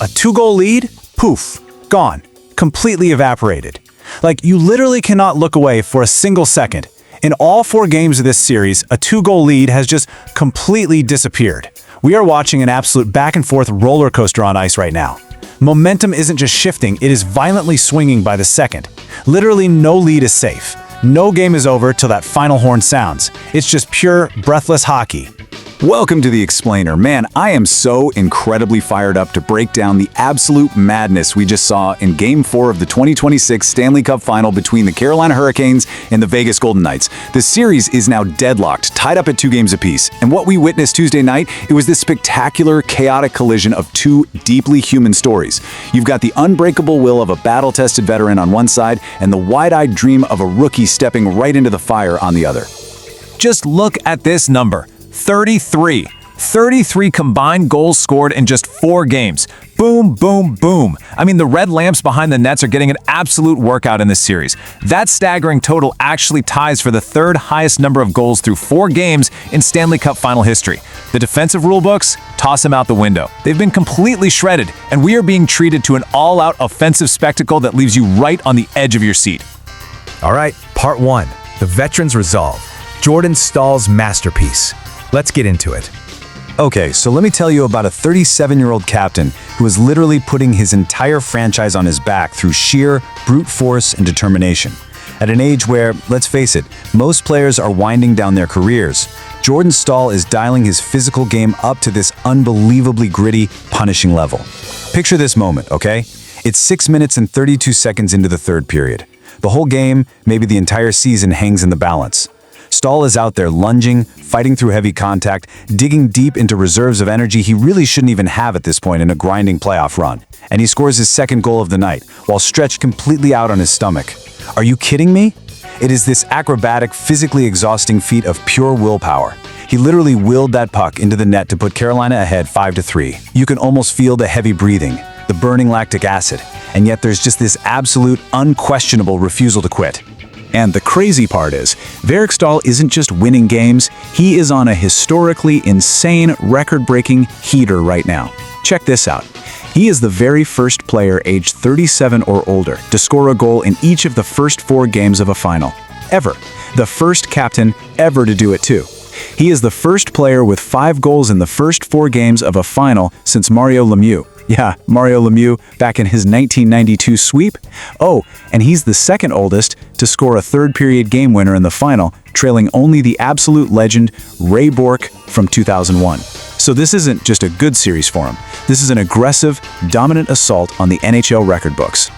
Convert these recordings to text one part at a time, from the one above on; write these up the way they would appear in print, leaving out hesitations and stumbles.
a 2-goal lead, poof, gone, completely evaporated. Like, you literally cannot look away for a single second. In all 4 games of this series, a 2-goal lead has just completely disappeared. We are watching an absolute back-and-forth roller coaster on ice right now. Momentum isn't just shifting, it is violently swinging by the second. Literally no lead is safe. No game is over till that final horn sounds. It's just pure, breathless hockey. Welcome to The Explainer. Man, I am so incredibly fired up to break down the absolute madness we just saw in Game 4 of the 2026 Stanley Cup Final between the Carolina Hurricanes and the Vegas Golden Knights. The series is now deadlocked, tied up at 2 games apiece. And what we witnessed Tuesday night, it was this spectacular, chaotic collision of 2 deeply human stories. You've got the unbreakable will of a battle-tested veteran on one side and the wide-eyed dream of a rookie stepping right into the fire on the other. Just look at this number. 33. 33 combined goals scored in just 4 games. Boom, boom, boom. I mean, the red lamps behind the nets are getting an absolute workout in this series. That staggering total actually ties for the 3rd highest number of goals through 4 games in Stanley Cup Final history. The defensive rule books, toss them out the window. They've been completely shredded, and we are being treated to an all-out offensive spectacle that leaves you right on the edge of your seat. All right, part 1, the veterans' resolve. Jordan Staal's masterpiece. Let's get into it. Okay, so let me tell you about a 37-year-old captain who is literally putting his entire franchise on his back through sheer brute force and determination. At an age where, let's face it, most players are winding down their careers, Jordan Staal is dialing his physical game up to this unbelievably gritty, punishing level. Picture this moment, okay? It's 6 minutes and 32 seconds into the 3rd period. The whole game, maybe the entire season, hangs in the balance. Staal is out there lunging, fighting through heavy contact, digging deep into reserves of energy he really shouldn't even have at this point in a grinding playoff run. And he scores his 2nd goal of the night, while stretched completely out on his stomach. Are you kidding me? It is this acrobatic, physically exhausting feat of pure willpower. He literally willed that puck into the net to put Carolina ahead 5-3. You can almost feel the heavy breathing, the burning lactic acid, and yet there's just this absolute, unquestionable refusal to quit. And the crazy part is, Staal isn't just winning games, he is on a historically insane, record-breaking heater right now. Check this out. He is the very first player aged 37 or older to score a goal in each of the first 4 games of a final. Ever. The first captain ever to do it too. He is the first player with 5 goals in the first 4 games of a final since Mario Lemieux. Yeah, Mario Lemieux back in his 1992 sweep. Oh, and he's the 2nd oldest to score a 3rd period game winner in the final, trailing only the absolute legend Ray Bourque from 2001. So this isn't just a good series for him. This is an aggressive, dominant assault on the NHL record books.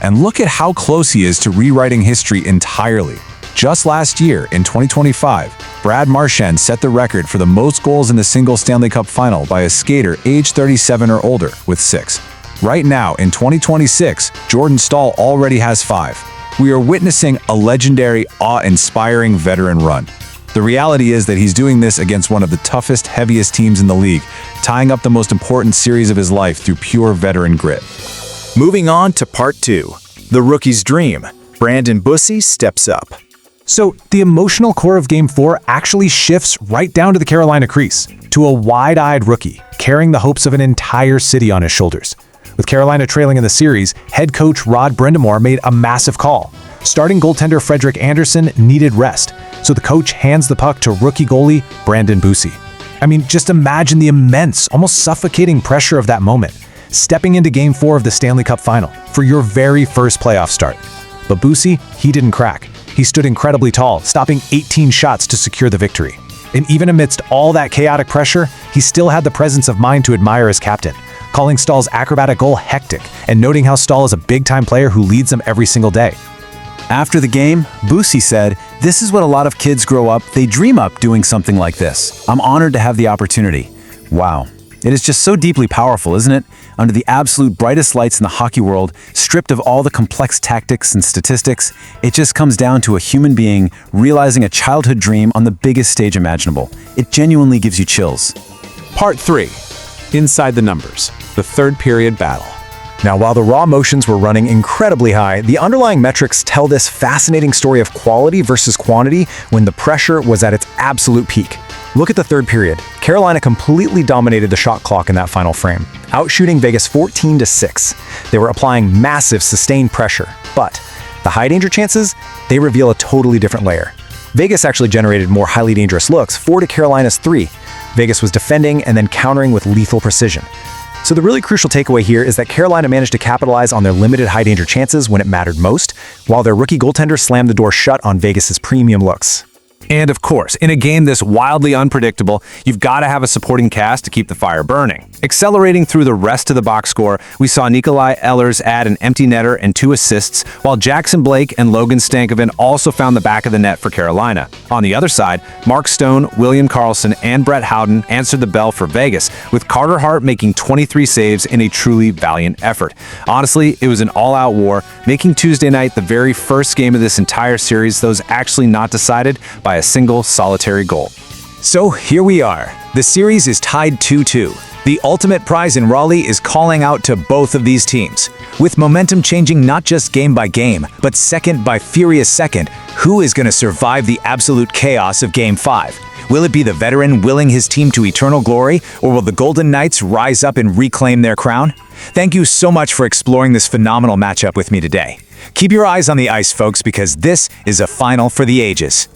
And look at how close he is to rewriting history entirely. Just last year, in 2025, Brad Marchand set the record for the most goals in a single Stanley Cup Final by a skater aged 37 or older, with 6. Right now, in 2026, Jordan Staal already has 5. We are witnessing a legendary, awe-inspiring veteran run. The reality is that he's doing this against one of the toughest, heaviest teams in the league, tying up the most important series of his life through pure veteran grit. Moving on to part 2, the rookie's dream. Brandon Bussi steps up. So, the emotional core of Game 4 actually shifts right down to the Carolina crease, to a wide-eyed rookie, carrying the hopes of an entire city on his shoulders. With Carolina trailing in the series, head coach Rod Brind'Amour made a massive call. Starting goaltender Frederik Andersen needed rest, so the coach hands the puck to rookie goalie Brandon Bussi. I mean, just imagine the immense, almost suffocating pressure of that moment, stepping into Game 4 of the Stanley Cup Final for your very first playoff start. But Bussi, he didn't crack. He stood incredibly tall, stopping 18 shots to secure the victory. And even amidst all that chaotic pressure, he still had the presence of mind to admire his captain, calling Staal's acrobatic goal hectic and noting how Staal is a big-time player who leads them every single day. After the game, Bussi said, "This is what a lot of kids grow up, they dream up doing something like this. I'm honored to have the opportunity." Wow. It is just so deeply powerful, isn't it? Under the absolute brightest lights in the hockey world, stripped of all the complex tactics and statistics, it just comes down to a human being realizing a childhood dream on the biggest stage imaginable. It genuinely gives you chills. Part 3. Inside the numbers. The 3rd period battle. Now, while the raw emotions were running incredibly high, the underlying metrics tell this fascinating story of quality versus quantity when the pressure was at its absolute peak. Look at the 3rd period. Carolina completely dominated the shot clock in that final frame, outshooting Vegas 14-6. They were applying massive sustained pressure, but the high danger chances, they reveal a totally different layer. Vegas actually generated more highly dangerous looks, 4 to Carolina's 3. Vegas was defending and then countering with lethal precision. So the really crucial takeaway here is that Carolina managed to capitalize on their limited high danger chances when it mattered most, while their rookie goaltender slammed the door shut on Vegas's premium looks. And of course, in a game this wildly unpredictable, you've got to have a supporting cast to keep the fire burning. Accelerating through the rest of the box score, we saw Nikolaj Ehlers add an empty netter and 2 assists, while Jackson Blake and Logan Stankoven also found the back of the net for Carolina. On the other side, Mark Stone, William Karlsson, and Brett Howden answered the bell for Vegas, with Carter Hart making 23 saves in a truly valiant effort. Honestly, it was an all-out war, making Tuesday night the very first game of this entire series that was actually not decided by a single solitary goal. So here we are. The series is tied 2-2. The ultimate prize in Raleigh is calling out to both of these teams. With momentum changing not just game by game, but second by furious second, who is going to survive the absolute chaos of Game 5? Will it be the veteran willing his team to eternal glory, or will the Golden Knights rise up and reclaim their crown? Thank you so much for exploring this phenomenal matchup with me today. Keep your eyes on the ice, folks, because this is a final for the ages.